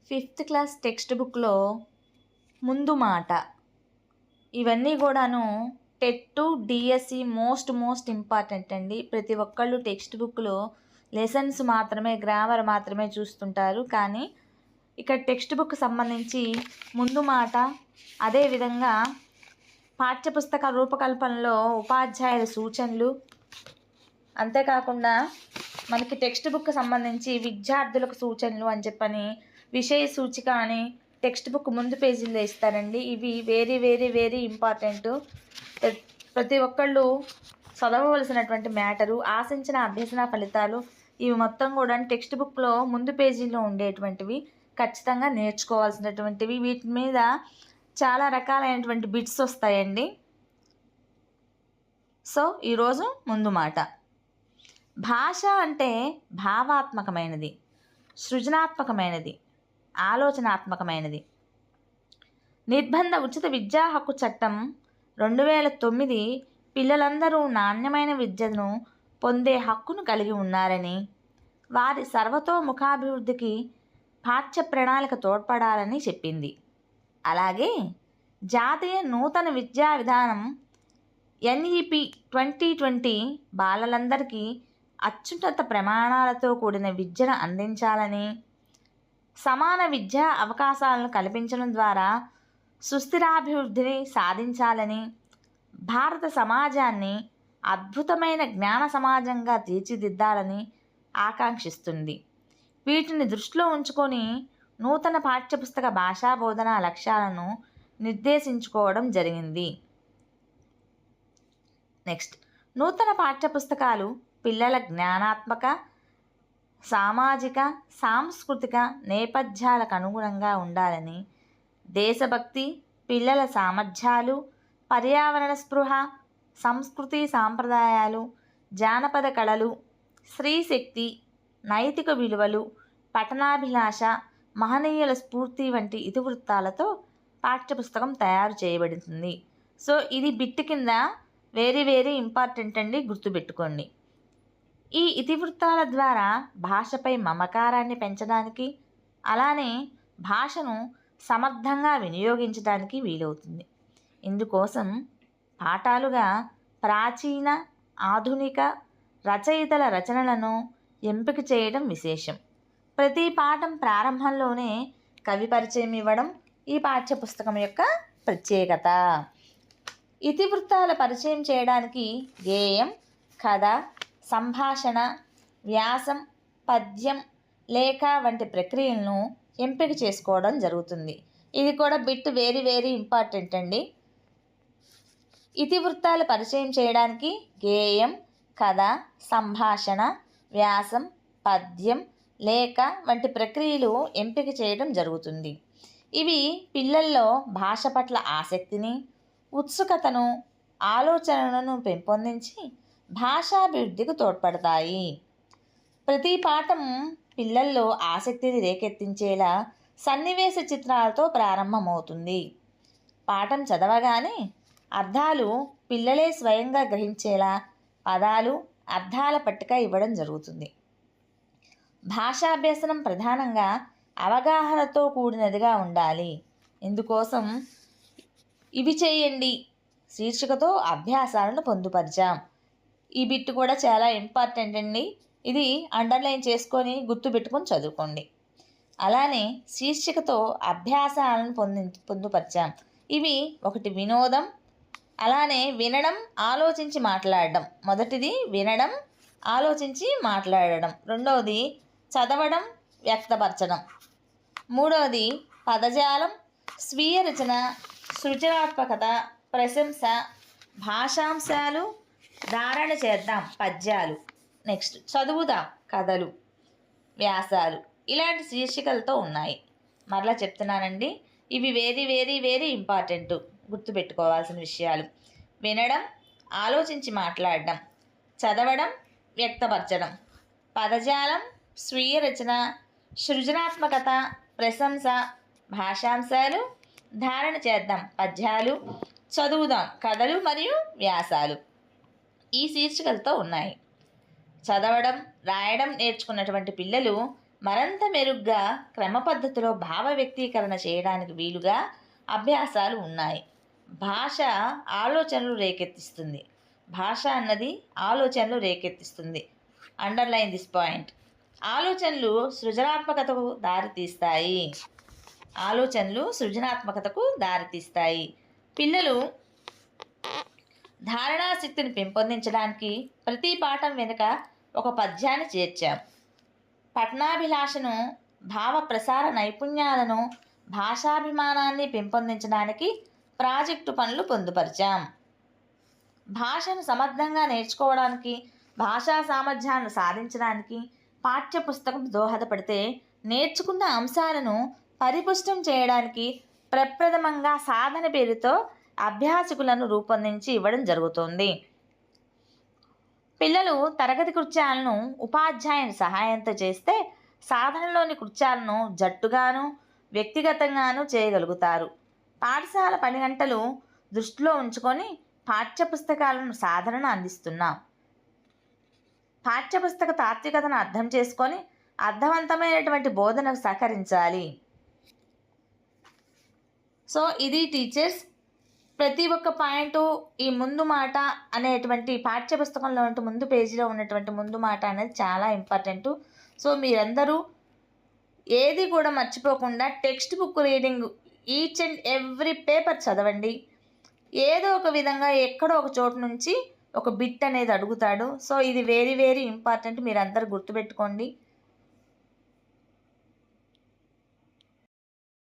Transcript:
Fifth class text బుక్లో ముందు మాట ఇవన్నీ కూడాను టెట్ డిఎస్సి మోస్ట్ ఇంపార్టెంట్ అండి. ప్రతి ఒక్కళ్ళు టెక్స్ట్ బుక్లో లెసన్స్ మాత్రమే, గ్రామర్ మాత్రమే చూస్తుంటారు. కానీ ఇక్కడ టెక్స్ట్ బుక్ సంబంధించి ముందు మాట, అదేవిధంగా పాఠ్యపుస్తక రూపకల్పనలో ఉపాధ్యాయుల సూచనలు, అంతేకాకుండా మనకి టెక్స్ట్ బుక్ సంబంధించి విద్యార్థులకు సూచనలు అని చెప్పని విషయ సూచిక అని టెక్స్ట్ బుక్ ముందు పేజీలో ఇస్తారండి. ఇవి వెరీ ఇంపార్టెంట్. ప్రతి ఒక్కళ్ళు చదవవలసినటువంటి మ్యాటరు, ఆశించిన అభ్యసన ఫలితాలు ఇవి మొత్తం కూడా టెక్స్ట్ బుక్లో ముందు పేజీలో ఉండేటువంటివి, ఖచ్చితంగా నేర్చుకోవాల్సినటువంటివి. వీటి మీద చాలా రకాలైనటువంటి బిట్స్ వస్తాయండి. సో ఈరోజు ముందు మాట. భాష అంటే భావాత్మకమైనది, సృజనాత్మకమైనది, ఆలోచనాత్మకమైనది. నిర్బంధ ఉచిత విద్యా హక్కు చట్టం 2009 పిల్లలందరూ నాణ్యమైన విద్యను పొందే హక్కును కలిగి ఉన్నారని, వారి సర్వతోముఖాభివృద్ధికి పాఠ్య ప్రణాళిక తోడ్పడాలని చెప్పింది. అలాగే జాతీయ నూతన విద్యా విధానం NEP 2020 బాలలందరికీ అత్యున్నత ప్రమాణాలతో కూడిన విద్యను అందించాలని, సమాన విద్యా అవకాశాలను కల్పించడం ద్వారా సుస్థిరాభివృద్ధిని సాధించాలని, భారత సమాజాన్ని అద్భుతమైన జ్ఞాన సమాజంగా తీర్చిదిద్దాలని ఆకాంక్షిస్తుంది. వీటిని దృష్టిలో ఉంచుకొని నూతన పాఠ్యపుస్తక భాషా బోధనా లక్ష్యాలను నిర్దేశించుకోవడం జరిగింది. నెక్స్ట్, నూతన పాఠ్యపుస్తకాలు పిల్లల జ్ఞానాత్మక, సామాజిక, సాంస్కృతిక నేపథ్యాలకు అనుగుణంగా ఉండాలని, దేశభక్తి, పిల్లల సామర్థ్యాలు, పర్యావరణ స్పృహ, సంస్కృతి సాంప్రదాయాలు, జానపద కళలు, స్త్రీశక్తి, నైతిక విలువలు, పఠనాభిలాష, మహనీయుల స్ఫూర్తి వంటి ఇతివృత్తాలతో పాఠ్యపుస్తకం తయారు చేయబడుతుంది. సో ఇది బిట్ కింద వెరీ ఇంపార్టెంట్ అండి, గుర్తుపెట్టుకోండి. ఈ ఇతివృత్తాల ద్వారా భాషపై మమకారాన్ని పెంచడానికి, అలానే భాషను సమర్థంగా వినియోగించడానికి వీలవుతుంది. ఇందుకోసం పాఠాలుగా ప్రాచీన, ఆధునిక రచయితల రచనలను ఎంపిక చేయడం విశేషం. ప్రతి పాఠం ప్రారంభంలోనే కవి పరిచయం ఇవ్వడం ఈ పాఠ్యపుస్తకం యొక్క ప్రత్యేకత. ఇతివృత్తాల పరిచయం చేయడానికి గేయం, కథ, సంభాషణ, వ్యాసం, పద్యం, లేఖ వంటి ప్రక్రియలను ఎంపిక చేసుకోవడం జరుగుతుంది. ఇది కూడా బిట్ వెరీ ఇంపార్టెంట్ అండి. ఇతివృత్తాలు పరిచయం చేయడానికి గేయం, కథ, సంభాషణ, వ్యాసం, పద్యం, లేఖ వంటి ప్రక్రియలు ఎంపిక చేయడం జరుగుతుంది. ఇవి పిల్లల్లో భాష పట్ల ఆసక్తిని, ఉత్సుకతను, ఆలోచనలను పెంపొందించి భాషాభివృద్ధికి తోడ్పడతాయి. ప్రతి పాఠం పిల్లల్లో ఆసక్తిని రేకెత్తించేలా సన్నివేశ చిత్రాలతో ప్రారంభమవుతుంది. పాఠం చదవగానే అర్థాలు పిల్లలే స్వయంగా గ్రహించేలా పదాలు, అర్థాల పట్టిక ఇవ్వడం జరుగుతుంది. భాషాభ్యసనం ప్రధానంగా అవగాహనతో కూడినదిగా ఉండాలి. ఇందుకోసం ఇవి చేయండి శీర్షికతో అభ్యాసాలను పొందుపరిచాం. ఈ బిట్ కూడా చాలా ఇంపార్టెంట్ అండి. ఇది అండర్లైన్ చేసుకొని గుర్తుపెట్టుకొని చదువుకోండి. అలానే శీర్షికతో అభ్యాసాలను పొందుపరిచాం. ఇవి ఒకటి వినోదం, అలానే వినడం, ఆలోచించి మాట్లాడడం. మొదటిది వినడం, ఆలోచించి మాట్లాడడం. రెండవది చదవడం, వ్యక్తపరచడం. మూడవది పదజాలం, స్వీయ రచన, సృజనాత్మకత, ప్రశంస, భాషాంశాలు, ధారణ చేద్దాం, పద్యాలు. నెక్స్ట్ చదువుదాం, కథలు, వ్యాసాలు. ఇలాంటి శీర్షికలతో ఉన్నాయి. మరలా చెప్తున్నానండి, ఇవి వెరీ ఇంపార్టెంట్, గుర్తుపెట్టుకోవాల్సిన విషయాలు. వినడం, ఆలోచించి మాట్లాడడం, చదవడం, వ్యక్తపరచడం, పదజాలం, స్వీయ రచన, సృజనాత్మకత, ప్రశంస, భాషాంశాలు, ధారణ చేద్దాం, పద్యాలు, చదువుదాం, కథలు మరియు వ్యాసాలు. ఈ శీర్షికలతో ఉన్నాయి. చదవడం, రాయడం నేర్చుకున్నటువంటి పిల్లలు మరింత మెరుగ్గా క్రమ పద్ధతిలో భావ వ్యక్తీకరణ చేయడానికి వీలుగా అభ్యాసాలు ఉన్నాయి. భాష ఆలోచనలు రేకెత్తిస్తుంది. భాష అన్నది ఆలోచనలు రేకెత్తిస్తుంది. Underline this point. ఆలోచనలు సృజనాత్మకతకు దారితీస్తాయి. ఆలోచనలు సృజనాత్మకతకు దారితీస్తాయి. పిల్లలు ధారణాశక్తిని పెంపొందించడానికి ప్రతి పాఠం వెనుక ఒక పద్యాన్ని చేర్చాం. పఠనాభిలాషను, భావ ప్రసార నైపుణ్యాలను, భాషాభిమానాన్ని పెంపొందించడానికి ప్రాజెక్టు పనులు పొందుపరిచాం. భాషను సమర్థంగా నేర్చుకోవడానికి, భాషా సామర్థ్యాలను సాధించడానికి పాఠ్యపుస్తకం దోహదపడితే, నేర్చుకున్న అంశాలను పరిపుష్టం చేయడానికి ప్రప్రథమంగా సాధన పేరుతో అభ్యాసకులను రూపొందించి ఇవ్వడం జరుగుతుంది. పిల్లలు తరగతి కృత్యాలను ఉపాధ్యాయుని సహాయంతో చేస్తే సాధనలోని కృత్యాలను జట్టుగాను వ్యక్తిగతంగాను చేయగలుగుతారు. పాఠశాల పని గంటలు దృష్టిలో ఉంచుకొని పాఠ్యపుస్తకాలను సాధనను అందిస్తున్నాం. పాఠ్యపుస్తక తాత్వికతను అర్థం చేసుకొని అర్థవంతమైనటువంటి బోధనకు సహకరించాలి. సో ఇది టీచర్స్, ప్రతి ఒక్క పాయింట్ ఈ ముందు మాట అనేటువంటి పాఠ్యపుస్తకంలో ముందు పేజీలో ఉన్నటువంటి ముందు మాట అనేది చాలా ఇంపార్టెంటు. సో మీరందరూ ఏది కూడా మర్చిపోకుండా text book reading each and every paper చదవండి. ఏదో ఒక విధంగా ఎక్కడో ఒక చోటు నుంచి ఒక బిట్ అనేది అడుగుతాడు. సో ఇది వెరీ వెరీ ఇంపార్టెంట్, మీరందరూ గుర్తుపెట్టుకోండి.